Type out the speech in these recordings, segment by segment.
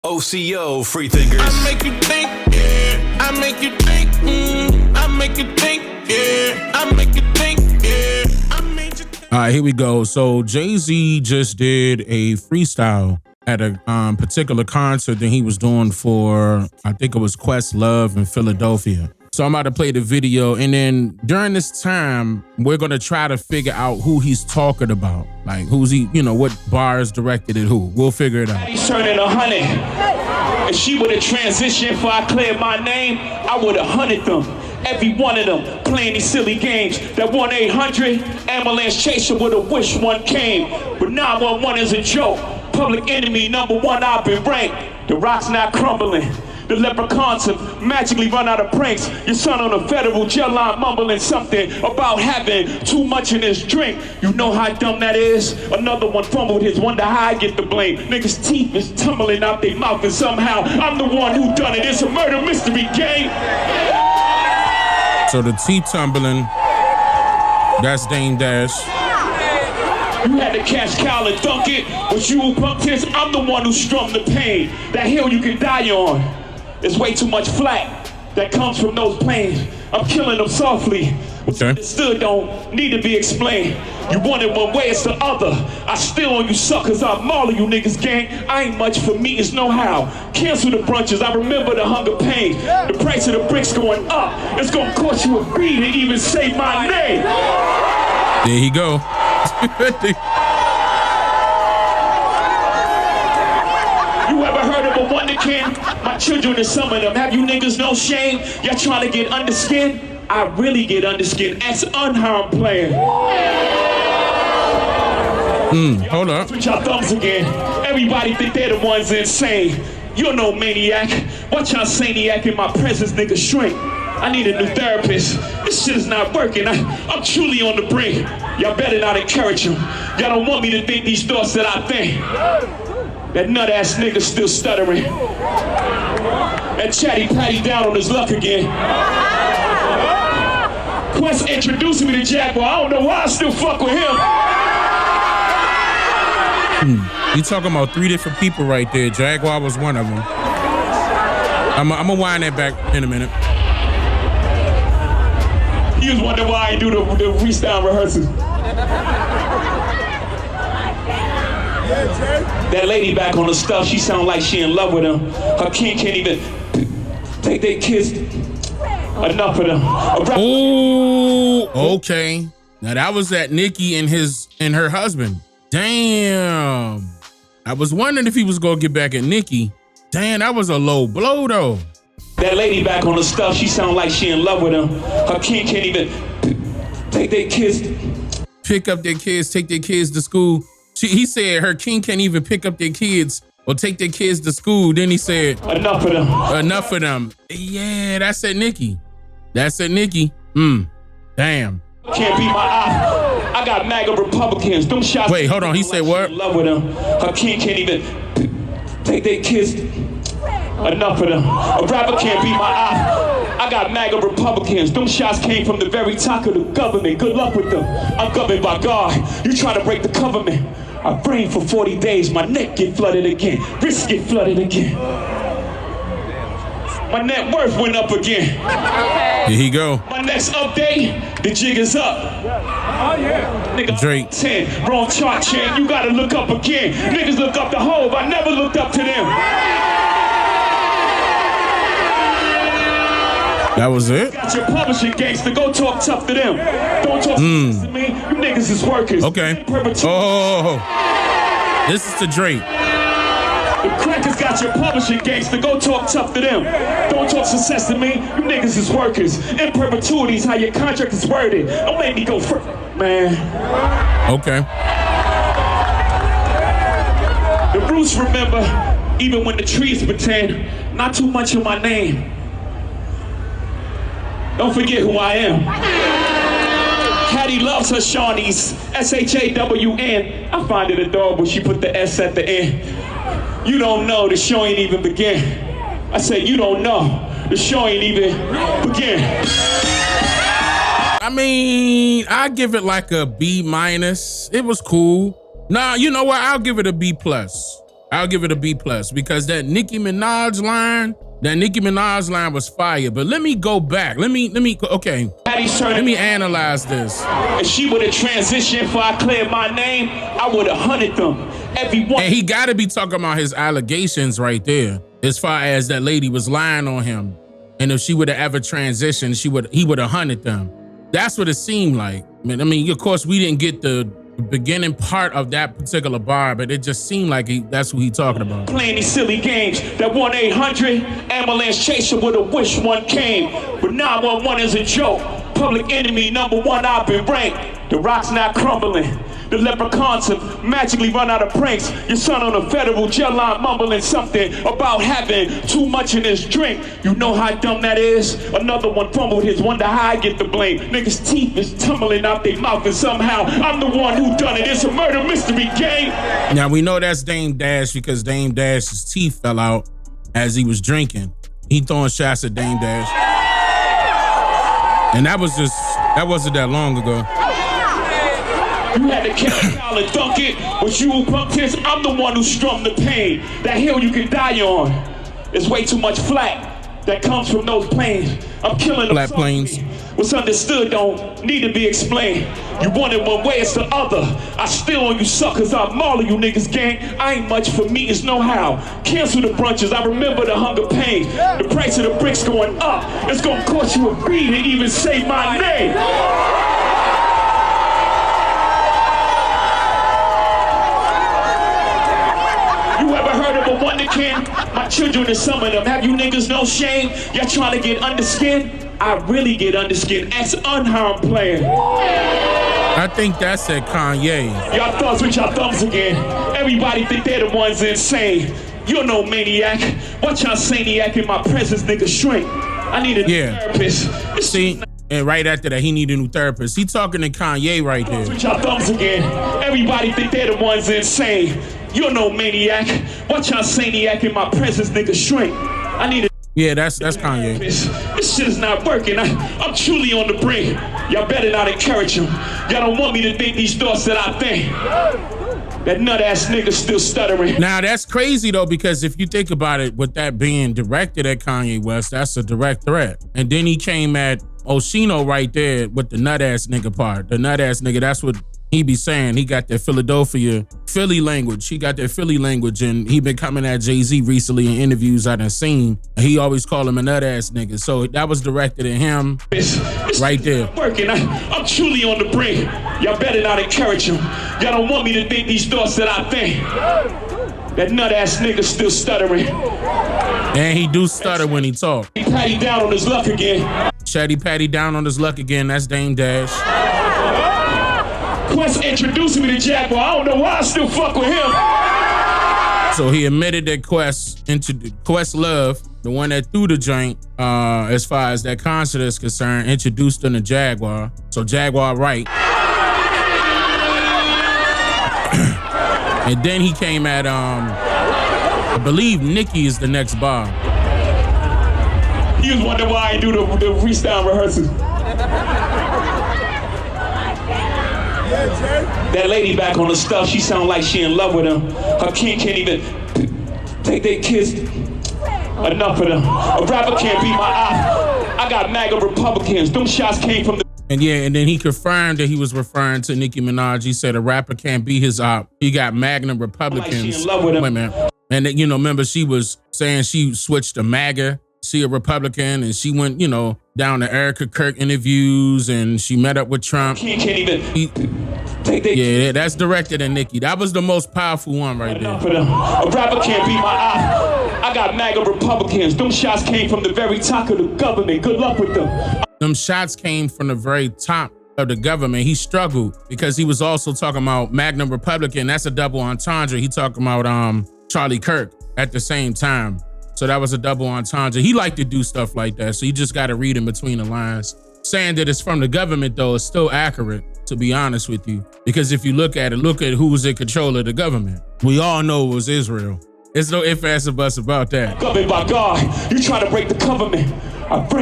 OCO free thinkers. I make you think, yeah. I make you think, I make you think, yeah. I make you think, yeah. I made you think. All right, here we go. So Jay-Z just did a freestyle at a particular concert that he was doing for, I think it was Questlove in Philadelphia. So I'm about to play the video, and then during this time, we're gonna try to figure out who he's talking about. Like who's he, what bars directed at who. We'll figure it out. He's turning 100. If she would have transitioned before I cleared my name, I would have hunted them. Every one of them playing these silly games. That 1-800 ambulance chaser would have wished one came. But 911 is a joke. Public enemy #1, I've been ranked. The rock's not crumbling. The leprechauns have magically run out of pranks. Your son on a federal jail line mumbling something about having too much in his drink. You know how dumb that is? Another one fumbled his, wonder how I get the blame. Niggas' teeth is tumbling out their mouth and somehow I'm the one who done it. It's a murder mystery game. So the teeth tumbling, that's Dane Dash. You had to catch Cal and dunk it, but you punked his, I'm the one who strummed the pain. That hill you can die on. There's way too much flack that comes from those planes. I'm killing them softly. What's understood don't need to be explained. You want it one way, it's the other. I still on you suckers, I maul you niggas, gang. I ain't much for me, it's no how. Cancel the brunches, I remember the hunger pains. The price of the bricks going up. It's gonna cost you a fee to even say my name. There he go. You ever heard of a wonderkin? My children is some of them. Have you niggas no shame? Y'all trying to get underskin? I really get underskin. That's unharmed playing. Hold up. Switch our thumbs again. Everybody think they're the ones insane. You're no maniac. Watch y'all saniac in my presence, nigga shrink. I need a new therapist. This shit is not working. I'm truly on the brink. Y'all better not encourage him. Y'all don't want me to think these thoughts that I think. That nut ass nigga still stuttering. That chatty patty down on his luck again. Quest introduced me to Jaguar. I don't know why I still fuck with him. You talking about 3 different people right there. Jaguar was one of them. I'm gonna wind that back in a minute. He was wondering why I do the freestyle rehearsals. That lady back on the stuff, she sound like she in love with him. Her king can't even take their kids. Enough of them. Oh, okay. Now that was at Nicki and her husband. Damn. I was wondering if he was gonna get back at Nicki. Damn, that was a low blow though. That lady back on the stuff, she sound like she in love with him. Her king can't even take their kids. Pick up their kids, take their kids to school. He said her king can't even pick up their kids or take their kids to school. Then he said, enough of them. Enough of them. Yeah, that's at Nicki. That's at Nicki. Damn. Can't be my eye. I got MAGA Republicans. Them shots. Wait, hold on. He said what? In love with them. Her king can't even take their kids. Enough of them. A rapper can't be my eye. I got MAGA Republicans. Them shots came from the very top of the government. Good luck with them. I'm governed by God. You try to break the government. I brain for 40 days. My neck get flooded again. Wrists get flooded again. My net worth went up again. Here he go. My next update, the jig is up. Oh yeah. Nigga, Drake. 10, wrong chart, chan. You gotta look up again. Niggas look up the Hove. I never looked up to them. That was it? Got your publishing gangster. Go talk tough to them. Don't talk to me. You niggas is workers. Okay. Oh. This is to Drake. The crackers got your publishing gangster. Go talk tough to them. Don't talk success to me. You niggas is workers. In perpetuity is how your contract is worded. Don't make me go first, man. Okay. The roots remember, even when the trees pretend, not too much of my name. Don't forget who I am. Hattie loves her Shawnees, S-H-A-W-N. I find it adorable she put the S at the end. You don't know, the show ain't even begin. I say you don't know, the show ain't even begin. I mean, I give it like a B-. It was cool. Nah, you know what? I'll give it a B+. I'll give it a B+ because that Nicki Minaj line was fire. But let me go back. Let me analyze this. If she would have transitioned before I cleared my name, I would have hunted them. Everyone. And he got to be talking about his allegations right there, as far as that lady was lying on him. And if she would have ever transitioned, he would have hunted them. That's what it seemed like. I mean, of course, we didn't get the beginning part of that particular bar, but it just seemed like that's who he talking about. Playing these silly games. That 1-800 ambulance chaser would have wished one came. But 911 is a joke. Public enemy #1, I've been ranked. The rock's not crumbling. The leprechauns have magically run out of pranks. Your son on a federal jail line mumbling something about having too much in his drink. You know how dumb that is? Another one fumbled his, wonder how I get the blame. Niggas' teeth is tumbling out their mouth and somehow I'm the one who done it. It's a murder mystery game. Now we know that's Dame Dash because Dame Dash's teeth fell out as he was drinking. He throwing shots at Dame Dash. And that wasn't that long ago. You had to catch a foul and dunk it, but you punked his. I'm the one who strummed the pain. That hill you can die on. There's way too much flat that comes from those planes. I'm killing them. Flat planes. What's understood don't need to be explained. You want it one way, it's the other. I still on you suckers, I maul you niggas, gang. I ain't much for me, it's no how. Cancel the brunches, I remember the hunger pains. The price of the bricks going up. It's gonna cost you a beat to even say my name. My children and some of them, have you niggas no shame? Y'all trying to get underskin? I really get underskin. That's unharmed playing. I think that's at Kanye. Y'all thugs with y'all thumbs again. Everybody think they're the ones insane. You're no maniac. Watch y'all saniac in my presence, nigga shrink. I need a therapist. See, and right after that, he need a new therapist. He talking to Kanye right there. With y'all thumbs again. Everybody think they're the ones insane. You're no maniac. Watch y'all saniac in my presence, nigga shrink. I need a that's Kanye. This shit is not working. I'm truly on the brink. Y'all better not encourage him. Y'all don't want me to think these thoughts that I think. That nut ass nigga still stuttering. Now that's crazy though, because if you think about it, with that being directed at Kanye West, that's a direct threat. And then he came at Oshino right there with the nut ass nigga part. The nut ass nigga, that's what he be saying. He got that Philly language. He got that Philly language, and he been coming at Jay-Z recently in interviews I done seen. He always call him a nut ass nigga. So that was directed at him right there. Working. I'm truly on the brink. Y'all better not encourage him. Y'all don't want me to think these thoughts that I think. That nut ass nigga still stuttering. And he do stutter when he talk. He patty down on his luck again. Chatty patty down on his luck again. That's Dame Dash. Quest introduced me to Jaguar. I don't know why I still fuck with him. So he admitted that Quest Love, the one that threw the joint, as far as that concert is concerned, introduced him to Jaguar. So Jaguar Wright. And then he came at, I believe Nicki is the next bar. You was wondering why I do the freestyle rehearsals. That lady back on the stuff, she sound like she in love with him. Her king can't even take their kids. Enough of them. A rapper can't beat my eye. I got MAGA Republicans. Them shots came from the... And then he confirmed that he was referring to Nicki Minaj. He said a rapper can't be his op. He got MAGA Republicans. Like she in love with him. Wait a minute. And remember she was saying she switched to MAGA. She a Republican, and she went, down to Erica Kirk interviews, and she met up with Trump. Can't even that's directed at Nicki. That was the most powerful one right there. A rapper can't beat my eye. I got MAGA Republicans. Them shots came from the very top of the government. Good luck with them. Them shots came from the very top of the government. He struggled because he was also talking about MAGA Republican. That's a double entendre. He talking about Charlie Kirk at the same time. So that was a double entendre. He liked to do stuff like that. So you just got to read in between the lines. Saying that it's from the government, though, is still accurate, to be honest with you. Because if you look at who's in control of the government. We all know it was Israel. There's no ifs, ands, or buts about that. Governed by God, you try to break the government.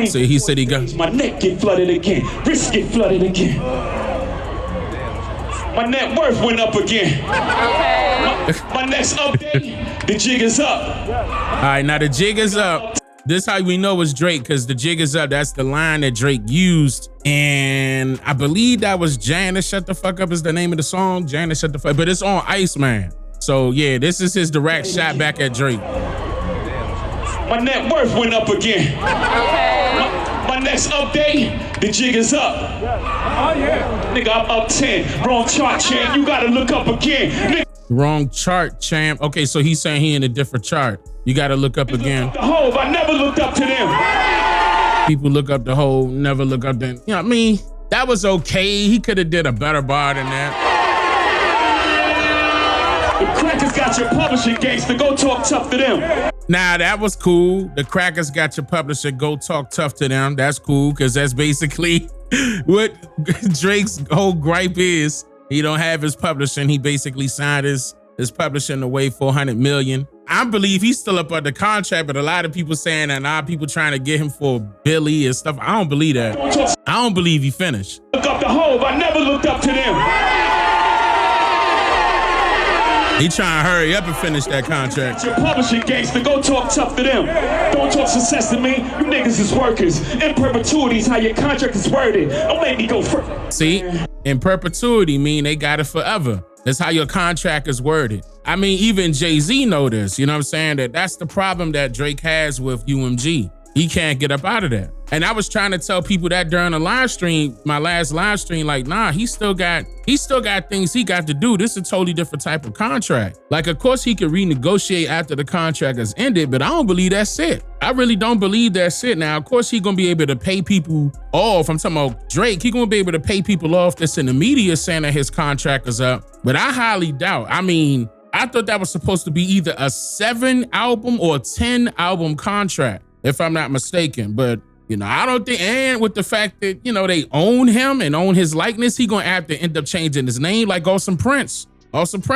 So he said he got... My neck get flooded again. Wrist get flooded again. My net worth went up again. My next update, The jig is up. All right, now the jig is up. This how we know it's Drake, because the jig is up. That's the line that Drake used. And I believe that was Janet Shut the Fuck Up is the name of the song. Janet Shut the Fuck Up. But it's on Iceman. So yeah, this is his direct shot back at Drake. My net worth went up again. My next update, the jig is up. Oh yeah. Nigga, I'm up 10. Wrong chart, champ. You gotta look up again. Nigga. Wrong chart, champ. Okay, so he's saying he in a different chart. You gotta look up again. The Hove, I never looked up to them. People look up the Hove, never look up them. You know what I mean? That was okay. He could have did a better bar than that. The crackers got your publishing gangster. Go talk tough to them. Nah, that was cool. The crackers got your publisher. Go talk tough to them. That's cool, because that's basically what Drake's whole gripe is. He don't have his publishing. He basically signed his publishing away $400 million. I believe he's still up under contract, but a lot of people saying that now people trying to get him for Billy and stuff. I don't believe that. I don't believe he finished. Look up the Hove. I never looked up to them. He trying to hurry up and finish that contract. Your publishing gangster, go talk tough to them. Don't talk success to me. You niggas is workers. In perpetuity is how your contract is worded. Don't make me go first. See, in perpetuity mean they got it forever. That's how your contract is worded. I mean, even Jay-Z know this. You know what I'm saying? That's the problem that Drake has with UMG. He can't get up out of that. And I was trying to tell people that during the live stream, my last live stream, like, nah, he still got things he got to do. This is a totally different type of contract. Like, of course he could renegotiate after the contract has ended, but I don't believe that's it. I really don't believe that's it. Now, of course he gonna be able to pay people off. I'm talking about Drake. He gonna be able to pay people off that's in the media saying that his contract is up, but I highly doubt. I mean, I thought that was supposed to be either a 7-album or 10-album contract, if I'm not mistaken. But, you know, I don't think, and with the fact that, you know, they own him and own his likeness, he gonna have to end up changing his name like on some Prince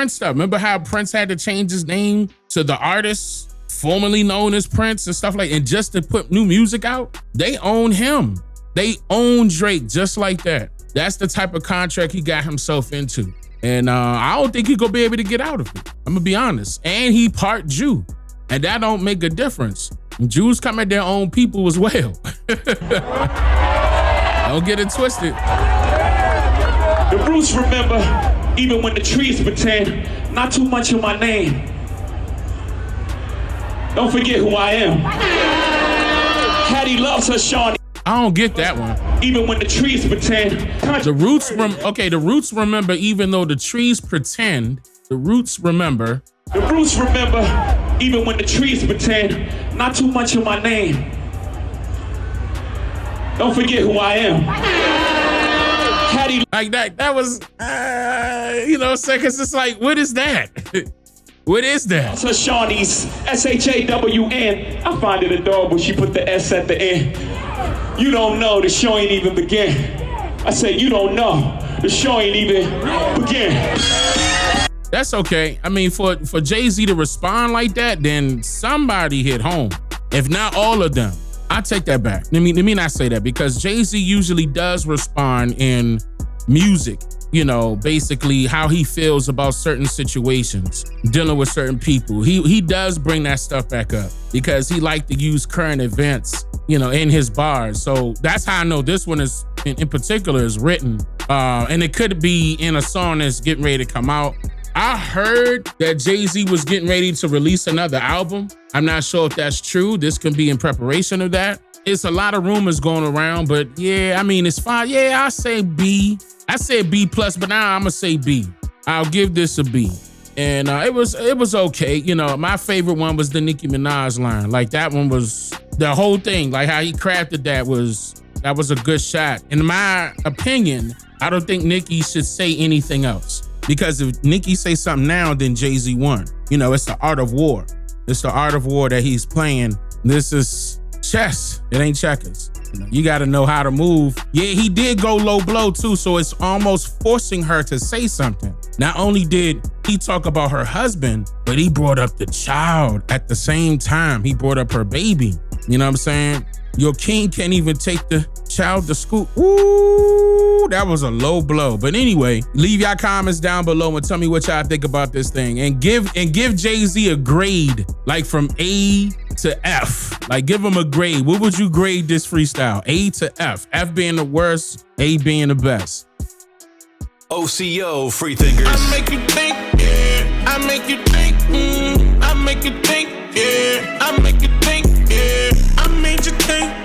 stuff. Remember how Prince had to change his name to the artist formerly known as Prince and stuff like, and just to put new music out? They own him. They own Drake just like that. That's the type of contract he got himself into. And I don't think he gonna be able to get out of it. I'm gonna be honest. And he part Jew, and that don't make a difference. Jews come at their own people as well. Don't get it twisted. The roots remember, even when the trees pretend, not too much of my name. Don't forget who I am. Hattie loves her Shawnee. I don't get that one. Even when the trees pretend. The roots the roots remember, even though the trees pretend, the roots remember. The roots remember, even when the trees pretend, not too much of my name. Don't forget who I am. Hattie. Like that was, you know, seconds. It's like, what is that? What is that? So Shawnee's, S-H-A-W-N. I find it adorable she put the S at the end. You don't know, the show ain't even begin. I say, you don't know, the show ain't even begin. That's okay. I mean, for Jay-Z to respond like that, then somebody hit home. If not all of them. I take that back. Let me not say that, because Jay-Z usually does respond in music. You know, basically how he feels about certain situations, dealing with certain people. He does bring that stuff back up because he liked to use current events, you know, in his bars. So that's how I know this one is, in particular, is written. And it could be in a song that's getting ready to come out. I heard that Jay-Z was getting ready to release another album. I'm not sure if that's true. This can be in preparation of that. It's a lot of rumors going around, but yeah, I mean, it's fine. Yeah, I say B. I said B+, but now I'm gonna say B. I'll give this a B. And it was okay. You know, my favorite one was the Nicki Minaj line. Like, that one was, the whole thing, like how he crafted that was a good shot. In my opinion, I don't think Nicki should say anything else. Because if Nicki say something now, then Jay-Z won. You know, it's the art of war. It's the art of war that he's playing. This is chess. It ain't checkers. You got to know how to move. Yeah, he did go low blow too, so it's almost forcing her to say something. Not only did he talk about her husband, but he brought up the child at the same time. He brought up her baby. You know what I'm saying? Your king can't even take the Child the School. Ooh, that was a low blow. But anyway, leave y'all comments down below and tell me what y'all think about this thing. And give Jay-Z a grade, like from A to F. Like, give him a grade. What would you grade this freestyle? A to F. F being the worst, A being the best. OCO, free thinkers. I make you think, yeah. I make you think, I make you think, yeah. I make you think, yeah. I made you think.